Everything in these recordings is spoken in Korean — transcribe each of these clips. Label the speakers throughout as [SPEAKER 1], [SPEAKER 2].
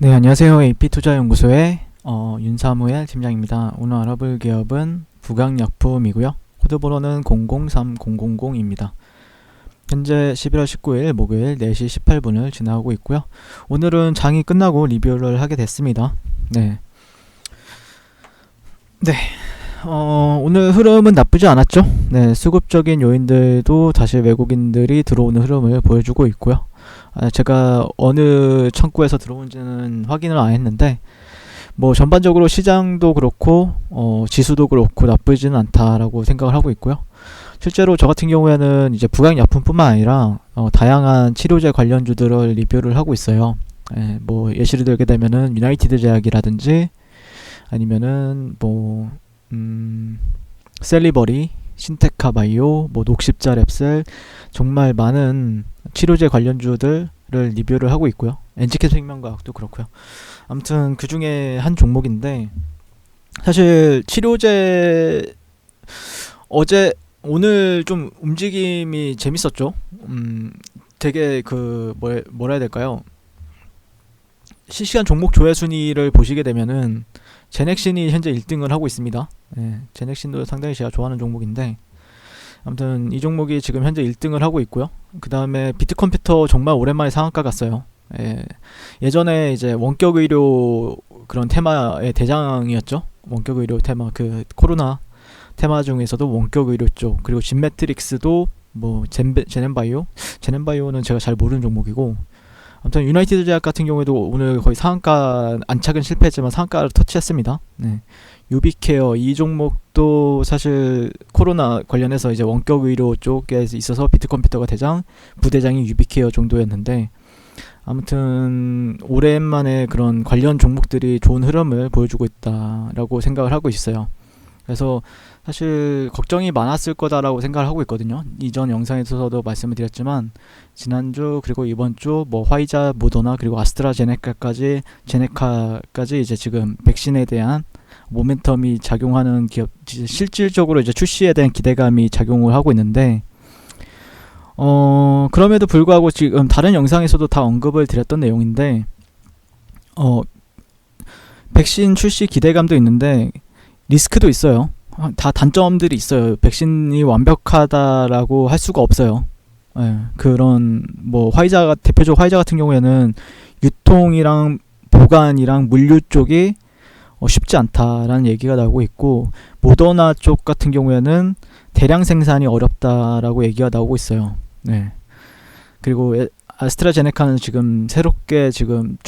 [SPEAKER 1] 네, 안녕하세요. AP투자연구소의 윤사무엘 팀장입니다. 오늘 알아볼 기업은 부강약품이고요. 코드번호는 003000입니다. 현재 11월 19일 목요일 4시 18분을 지나고 있고요. 오늘은 장이 끝나고 리뷰를 하게 됐습니다. 네. 오늘 흐름은 나쁘지 않았죠. 네, 수급적인 요인들도 다시 외국인들이 들어오는 흐름을 보여주고 있고요. 제가 어느 창구에서 들어온지는 확인을 안 했는데 뭐 전반적으로 시장도 그렇고 지수도 그렇고 나쁘지는 않다라고 생각을 하고 있고요. 실제로 저 같은 경우에는 이제 부강약품뿐만 아니라 다양한 치료제 관련주들을 리뷰를 하고 있어요. 뭐 예시를 들게 되면은 유나이티드 제약이라든지 아니면은 뭐 셀리버리, 신테카 바이오, 뭐 녹십자 랩셀, 정말 많은 치료제 관련주들을 리뷰를 하고 있고요. 엔지캠 생명과학도 그렇고요. 아무튼 그 중에 한 종목인데, 사실 치료제 오늘 좀 움직임이 재밌었죠. 되게 뭐라 해야 될까요? 실시간 종목 조회 순위를 보시게 되면은 제넥신이 현재 1등을 하고 있습니다. 제넥신도 상당히 제가 좋아하는 종목인데, 아무튼 이 종목이 지금 현재 1등을 하고 있고요. 그 다음에 비트컴퓨터 정말 오랜만에 상한가 갔어요. 예전에 이제 원격 의료 그런 테마의 대장이었죠. 원격 의료 테마, 그 코로나 테마 중에서도 원격 의료 쪽, 그리고 진매트릭스도 뭐 제넨바이오는 제가 잘 모르는 종목이고, 아무튼 유나이티드 제약 같은 경우에도 오늘 거의 상한가, 안착은 실패했지만 상한가를 터치했습니다. 유비케어 이 종목도 사실 코로나 관련해서 이제 원격 의료 쪽에 있어서 비트컴퓨터가 대장, 부대장이 유비케어 정도였는데, 아무튼 오랜만에 그런 관련 종목들이 좋은 흐름을 보여주고 있다라고 생각을 하고 있어요. 그래서 사실 걱정이 많았을 거다라고 생각을 하고 있거든요. 이전 영상에서도 말씀을 드렸지만 지난주 그리고 이번주 뭐 화이자, 모더나 그리고 아스트라제네카까지 이제 지금 백신에 대한 모멘텀이 작용하는 기업, 실질적으로 이제 출시에 대한 기대감이 작용을 하고 있는데, 그럼에도 불구하고 지금 다른 영상에서도 다 언급을 드렸던 내용인데, 백신 출시 기대감도 있는데 리스크도 있어요. 다 단점들이 있어요. 백신이 완벽하다라고 할 수가 없어요. 그런 뭐 대표적 화이자 같은 경우에는 유통이랑 보관이랑 물류 쪽이 쉽지 않다라는 얘기가 나오고 있고, 모더나 쪽 같은 경우에는 대량 생산이 어렵다라고 얘기가 나오고 있어요. 그리고 아스트라제네카는 지금 새롭게 지금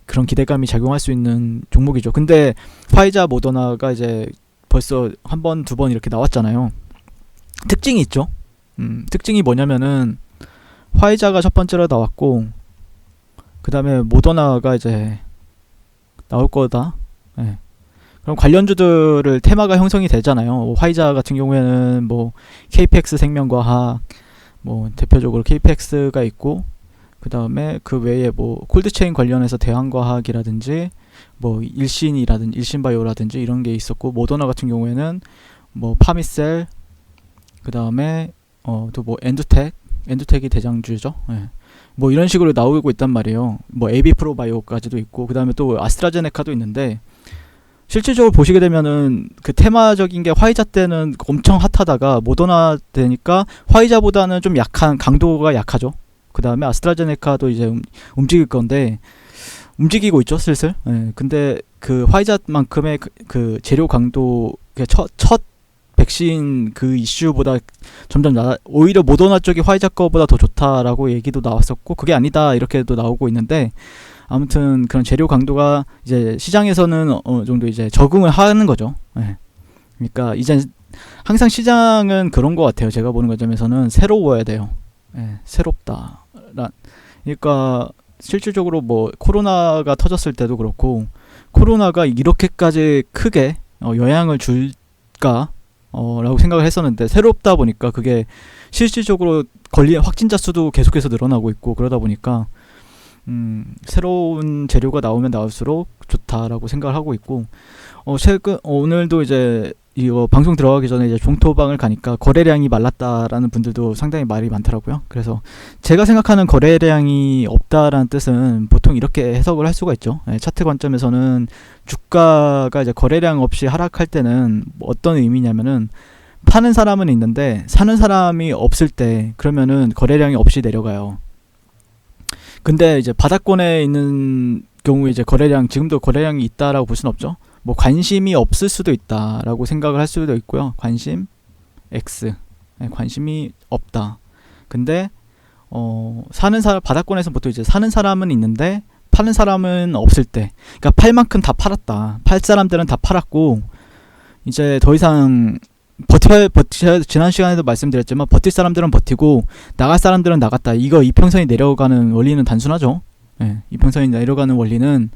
[SPEAKER 1] 그런 기대감이 작용할 수 있는 종목이죠. 근데 화이자, 모더나가 이제 벌써 한 번, 두 번 이렇게 나왔잖아요. 특징이 있죠. 특징이 뭐냐면은 화이자가 첫 번째로 나왔고, 그 다음에 모더나가 이제 나올 거다. 그럼 관련주들을 테마가 형성이 되잖아요. 화이자 같은 경우에는 뭐 KPX 생명과학, 뭐 대표적으로 KPX가 있고, 그 다음에 그 외에 뭐 콜드체인 관련해서 대한과학이라든지 뭐 일신바이오라든지 이런 게 있었고, 모더나 같은 경우에는 뭐 파미셀, 그 다음에 또 뭐 엔두텍이 대장주죠. 뭐 이런 식으로 나오고 있단 말이에요. 뭐 에비프로바이오까지도 있고, 그 다음에 또 아스트라제네카도 있는데, 실질적으로 보시게 되면은 그 테마적인 게 화이자 때는 엄청 핫하다가 모더나 되니까 화이자보다는 좀 강도가 약하죠. 그 다음에 아스트라제네카도 이제 움직일 건데, 움직이고 있죠, 슬슬. 근데 그 화이자만큼의 그 재료 강도, 첫 백신 그 이슈보다 점점 오히려 모더나 쪽이 화이자 거보다 더 좋다라고 얘기도 나왔었고, 그게 아니다 이렇게도 나오고 있는데, 아무튼 그런 재료 강도가 이제 시장에서는 어느 정도 이제 적응을 하는 거죠. 그러니까 이제 항상 시장은 그런 것 같아요. 제가 보는 관점에서는 새로워야 돼요. 새롭다. 그러니까 실질적으로 뭐 코로나가 터졌을 때도 그렇고, 코로나가 이렇게까지 크게 영향을 줄까 라고 생각을 했었는데, 새롭다 보니까 그게 실질적으로 확진자 수도 계속해서 늘어나고 있고, 그러다 보니까 새로운 재료가 나오면 나올수록 좋다라고 생각을 하고 있고, 오늘도 이제 이거 방송 들어가기 전에 이제 종토방을 가니까 거래량이 말랐다라는 분들도 상당히 말이 많더라고요. 그래서 제가 생각하는 거래량이 없다라는 뜻은 보통 이렇게 해석을 할 수가 있죠. 차트 관점에서는 주가가 이제 거래량 없이 하락할 때는 어떤 의미냐면은 파는 사람은 있는데 사는 사람이 없을 때 그러면은 거래량이 없이 내려가요. 근데 이제 바닥권에 있는 경우에 이제 거래량, 지금도 거래량이 있다라고 볼 수는 없죠. 뭐 관심이 없을 수도 있다라고 생각을 할 수도 있고요. 관심 X. 관심이 없다. 근데 사는 사람, 바닥권에서 보통 이제 사는 사람은 있는데 파는 사람은 없을 때, 그러니까 팔 만큼 다 팔았다. 팔 사람들은 다 팔았고 이제 더 이상 지난 시간에도 말씀드렸지만 버틸 사람들은 버티고 나갈 사람들은 나갔다. 이거 이평선이 내려가는 원리는 단순하죠. 이평선이 내려가는 원리는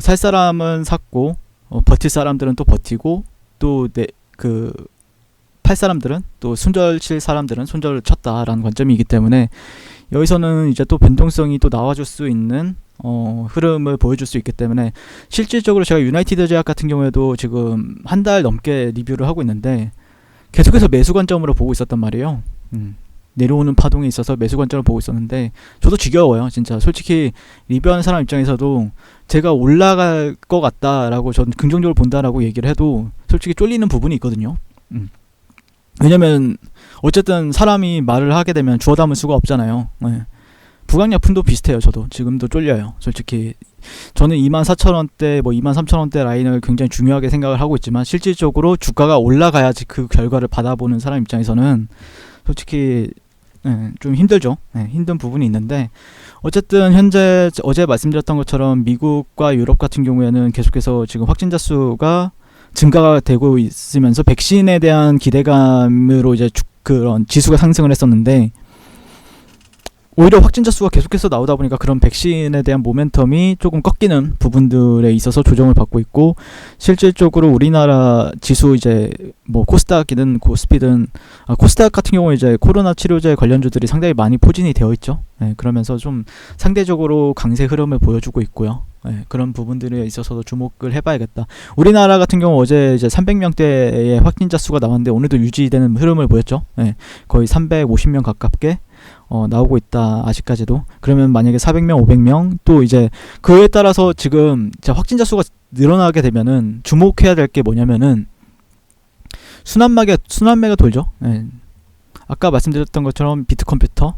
[SPEAKER 1] 살 사람은 샀고 버틸 사람들은 또 버티고 또 팔 사람들은 또 손절 칠 사람들은 손절을 쳤다라는 관점이기 때문에 여기서는 이제 또 변동성이 또 나와줄 수 있는 흐름을 보여줄 수 있기 때문에 실질적으로 제가 유나이티드 제약 같은 경우에도 지금 한 달 넘게 리뷰를 하고 있는데 계속해서 매수 관점으로 보고 있었단 말이에요. 내려오는 파동에 있어서 매수 관점을 보고 있었는데 저도 지겨워요. 진짜 솔직히 리뷰하는 사람 입장에서도 제가 올라갈 것 같다라고 전 긍정적으로 본다라고 얘기를 해도 솔직히 쫄리는 부분이 있거든요. 왜냐면 어쨌든 사람이 말을 하게 되면 주워 담을 수가 없잖아요. 부강약품도 비슷해요. 저도 지금도 쫄려요. 솔직히 저는 24,000원대 뭐 23,000원대 라인을 굉장히 중요하게 생각을 하고 있지만 실질적으로 주가가 올라가야지 그 결과를 받아보는 사람 입장에서는 솔직히 좀 힘들죠. 힘든 부분이 있는데 어쨌든 현재 어제 말씀드렸던 것처럼 미국과 유럽 같은 경우에는 계속해서 지금 확진자 수가 증가가 되고 있으면서 백신에 대한 기대감으로 이제 그런 지수가 상승을 했었는데 오히려 확진자 수가 계속해서 나오다 보니까 그런 백신에 대한 모멘텀이 조금 꺾이는 부분들에 있어서 조정을 받고 있고 실질적으로 우리나라 지수 이제 뭐 코스닥이든 코스피든 코스닥 같은 경우에 이제 코로나 치료제 관련주들이 상당히 많이 포진이 되어 있죠. 그러면서 좀 상대적으로 강세 흐름을 보여주고 있고요. 그런 부분들에 있어서도 주목을 해봐야겠다. 우리나라 같은 경우 어제 이제 300명대의 확진자 수가 나왔는데 오늘도 유지되는 흐름을 보였죠. 거의 350명 가깝게 나오고 있다. 아직까지도. 그러면 만약에 400명, 500명 또 이제 그에 따라서 지금 확진자 수가 늘어나게 되면은 주목해야 될 게 뭐냐면은 순환매가 돌죠. 아까 말씀드렸던 것처럼 비트컴퓨터.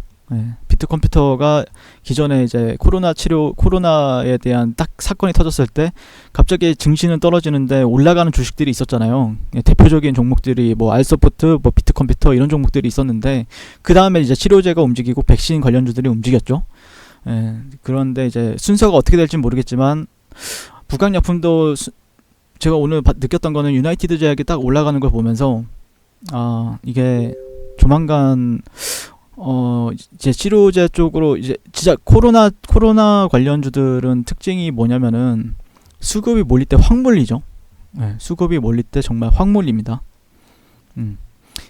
[SPEAKER 1] 비트컴퓨터가 기존에 이제 코로나에 대한 딱 사건이 터졌을 때 갑자기 증시는 떨어지는데 올라가는 주식들이 있었잖아요. 대표적인 종목들이 뭐 알소프트, 뭐 비트컴퓨터 이런 종목들이 있었는데 그 다음에 이제 치료제가 움직이고 백신 관련주들이 움직였죠. 그런데 이제 순서가 어떻게 될지 모르겠지만 부강약품도 제가 오늘 느꼈던 거는 유나이티드 제약이 딱 올라가는 걸 보면서 이게 조만간 이제 치료제 쪽으로 이제 진짜 코로나 관련주들은 특징이 뭐냐면은 수급이 몰릴 때 확 몰리죠. 수급이 몰릴 때 정말 확 몰립니다.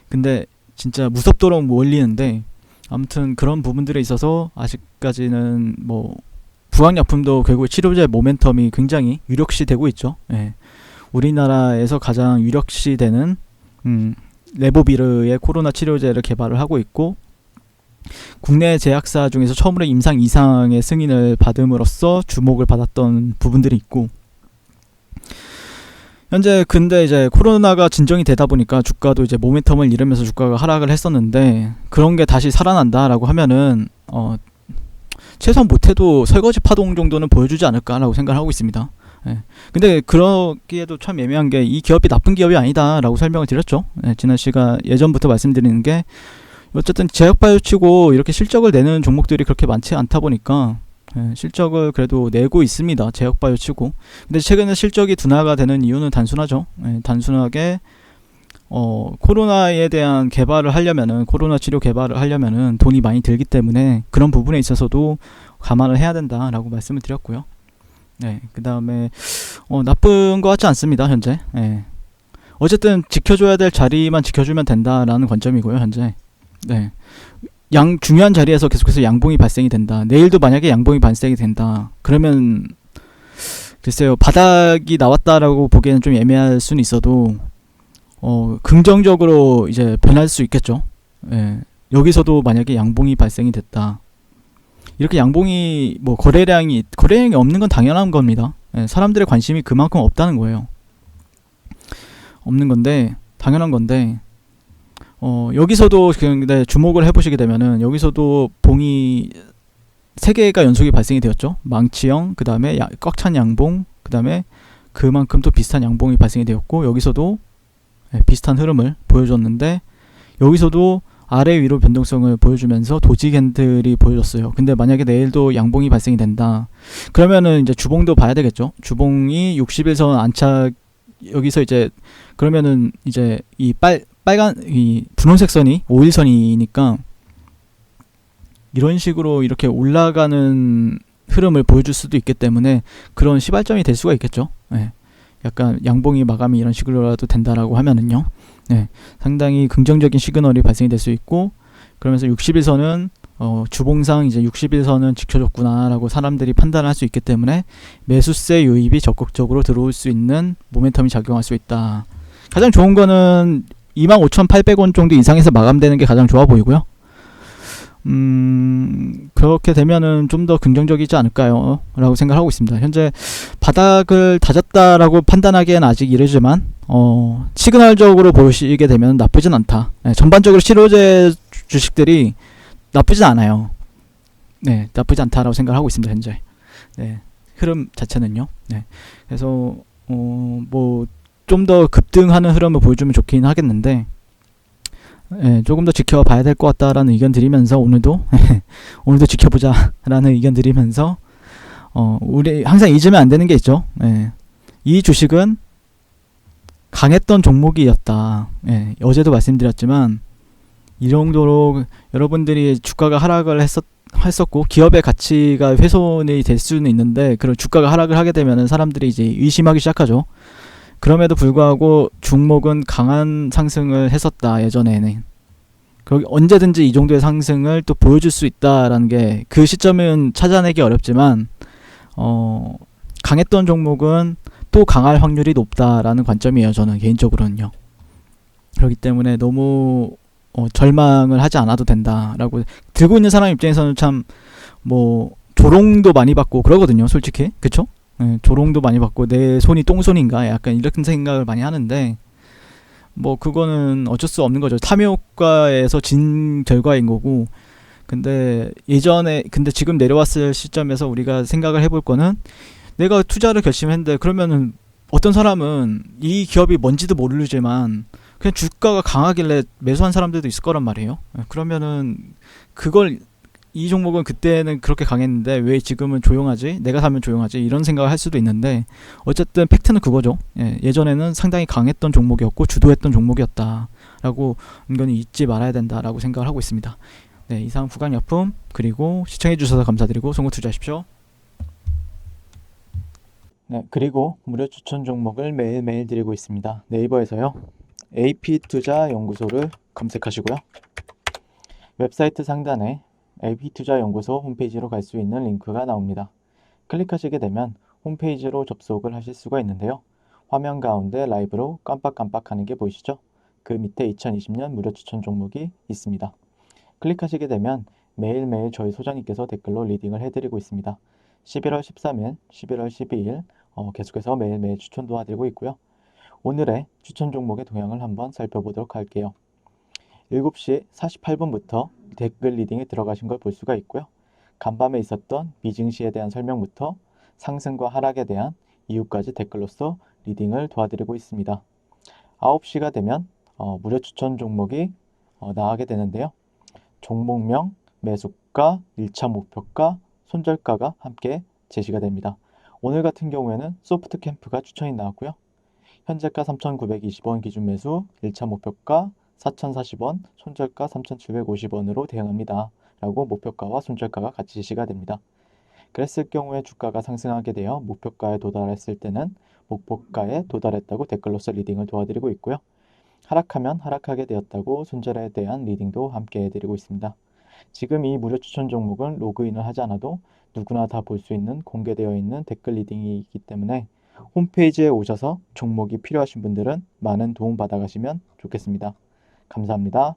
[SPEAKER 1] 근데 진짜 무섭도록 몰리는데 아무튼 그런 부분들에 있어서 아직까지는 뭐 부강약품도 결국 치료제 모멘텀이 굉장히 유력시 되고 있죠. 우리나라에서 가장 유력시 되는 레보비르의 코로나 치료제를 개발을 하고 있고 국내 제약사 중에서 처음으로 임상 이상의 승인을 받음으로써 주목을 받았던 부분들이 있고 현재 근데 이제 코로나가 진정이 되다 보니까 주가도 이제 모멘텀을 잃으면서 주가가 하락을 했었는데 그런 게 다시 살아난다라고 하면은 최소한 못해도 설거지 파동 정도는 보여주지 않을까라고 생각을 하고 있습니다. 근데 그러기에도 참 애매한 게 이 기업이 나쁜 기업이 아니다라고 설명을 드렸죠. 지난 시간 예전부터 말씀드리는 게 어쨌든 제약바이오치고 이렇게 실적을 내는 종목들이 그렇게 많지 않다 보니까 실적을 그래도 내고 있습니다. 제약바이오치고. 근데 최근에 실적이 둔화가 되는 이유는 단순하죠. 단순하게 코로나에 대한 개발을 하려면은 코로나 치료 개발을 하려면은 돈이 많이 들기 때문에 그런 부분에 있어서도 감안을 해야 된다라고 말씀을 드렸고요. 그 다음에 나쁜 것 같지 않습니다. 현재. 어쨌든 지켜줘야 될 자리만 지켜주면 된다라는 관점이고요. 현재. 중요한 자리에서 계속해서 양봉이 발생이 된다. 내일도 만약에 양봉이 발생이 된다. 그러면 글쎄요, 바닥이 나왔다라고 보기에는 좀 애매할 수는 있어도 긍정적으로 이제 변할 수 있겠죠. 예. 여기서도 만약에 양봉이 발생이 됐다. 이렇게 양봉이 뭐 거래량이 없는 건 당연한 겁니다. 예, 사람들의 관심이 그만큼 없다는 거예요. 없는 건데 당연한 건데 여기서도 근데 주목을 해보시게 되면은 여기서도 봉이 3개가 연속이 발생이 되었죠. 망치형, 그 다음에 꽉 찬 양봉, 그 다음에 그만큼 또 비슷한 양봉이 발생이 되었고, 여기서도 비슷한 흐름을 보여줬는데 여기서도 아래 위로 변동성을 보여주면서 도지 캔들이 보여줬어요. 근데 만약에 내일도 양봉이 발생이 된다. 그러면은 이제 주봉도 봐야 되겠죠. 주봉이 60일선 안착 여기서 이제 그러면은 이제 이 빨간 이 분홍색 선이 5일선이니까 이런 식으로 이렇게 올라가는 흐름을 보여줄 수도 있기 때문에 그런 시발점이 될 수가 있겠죠. 예. 약간 양봉이 마감이 이런 식으로라도 된다라고 하면은요. 네, 상당히 긍정적인 시그널이 발생이 될 수 있고, 그러면서 60일선은 주봉상 이제 60일선은 지켜줬구나라고 사람들이 판단할 수 있기 때문에 매수세 유입이 적극적으로 들어올 수 있는 모멘텀이 작용할 수 있다. 가장 좋은 거는 25,800원 정도 이상에서 마감되는 게 가장 좋아 보이고요. 그렇게 되면은 좀 더 긍정적이지 않을까요? 라고 생각하고 있습니다. 현재 바닥을 다졌다라고 판단하기엔 아직 이르지만, 시그널적으로 보시게 되면 나쁘진 않다. 네, 전반적으로 실효제 주식들이 나쁘진 않아요. 네, 나쁘지 않다라고 생각하고 있습니다, 현재. 네, 흐름 자체는요. 네, 그래서, 뭐, 좀 더 급등하는 흐름을 보여주면 좋긴 하겠는데, 예, 조금 더 지켜봐야 될 것 같다라는 의견 드리면서 오늘도 지켜보자라는 의견 드리면서 우리 항상 잊으면 안 되는 게 있죠. 예, 이 주식은 강했던 종목이었다. 예, 어제도 말씀드렸지만 이 정도로 여러분들이 주가가 하락을 했었고 기업의 가치가 훼손이 될 수는 있는데 그런 주가가 하락을 하게 되면 사람들이 이제 의심하기 시작하죠. 그럼에도 불구하고 종목은 강한 상승을 했었다. 예전에는 언제든지 이 정도의 상승을 또 보여줄 수 있다라는 게 그 시점은 찾아내기 어렵지만 강했던 종목은 또 강할 확률이 높다라는 관점이에요. 저는 개인적으로는요. 그렇기 때문에 너무 절망을 하지 않아도 된다라고 들고 있는 사람 입장에서는 참 뭐 조롱도 많이 받고 그러거든요. 솔직히 그쵸? 네, 조롱도 많이 받고 내 손이 똥손인가 약간 이런 생각을 많이 하는데 뭐 그거는 어쩔 수 없는 거죠. 탐욕과에서 진 결과인 거고. 근데 지금 내려왔을 시점에서 우리가 생각을 해볼 거는 내가 투자를 결심했는데 그러면은 어떤 사람은 이 기업이 뭔지도 모르지만 그냥 주가가 강하길래 매수한 사람들도 있을 거란 말이에요. 그러면은 이 종목은 그때는 그렇게 강했는데 왜 지금은 조용하지? 내가 사면 조용하지? 이런 생각을 할 수도 있는데 어쨌든 팩트는 그거죠. 예전에는 상당히 강했던 종목이었고 주도했던 종목이었다 라고 은근히 잊지 말아야 된다라고 생각을 하고 있습니다. 네, 이상 후강약품 그리고 시청해주셔서 감사드리고 송구 투자하십시오. 네, 그리고 무료 추천 종목을 매일매일 드리고 있습니다. 네이버에서요. AP투자연구소를 검색하시고요. 웹사이트 상단에 AP투자연구소 홈페이지로 갈 수 있는 링크가 나옵니다. 클릭하시게 되면 홈페이지로 접속을 하실 수가 있는데요. 화면 가운데 라이브로 깜빡깜빡하는 게 보이시죠? 그 밑에 2020년 무료 추천 종목이 있습니다. 클릭하시게 되면 매일매일 저희 소장님께서 댓글로 리딩을 해드리고 있습니다. 11월 13일, 11월 12일 계속해서 매일매일 추천 도와드리고 있고요. 오늘의 추천 종목의 동향을 한번 살펴보도록 할게요. 7시 48분부터 댓글 리딩에 들어가신 걸 볼 수가 있고요. 간밤에 있었던 미증시에 대한 설명부터 상승과 하락에 대한 이유까지 댓글로서 리딩을 도와드리고 있습니다. 9시가 되면 무료 추천 종목이 나가게 되는데요. 종목명, 매수가, 1차 목표가, 손절가가 함께 제시가 됩니다. 오늘 같은 경우에는 소프트캠프가 추천이 나왔고요. 현재가 3,920원 기준 매수, 1차 목표가 4,040원, 손절가 3,750원으로 대응합니다. 라고 목표가와 손절가가 같이 제시가 됩니다. 그랬을 경우에 주가가 상승하게 되어 목표가에 도달했을 때는 목표가에 도달했다고 댓글로서 리딩을 도와드리고 있고요. 하락하면 하락하게 되었다고 손절에 대한 리딩도 함께 해드리고 있습니다. 지금 이 무료 추천 종목은 로그인을 하지 않아도 누구나 다 볼 수 있는 공개되어 있는 댓글 리딩이기 때문에 홈페이지에 오셔서 종목이 필요하신 분들은 많은 도움 받아가시면 좋겠습니다. 감사합니다.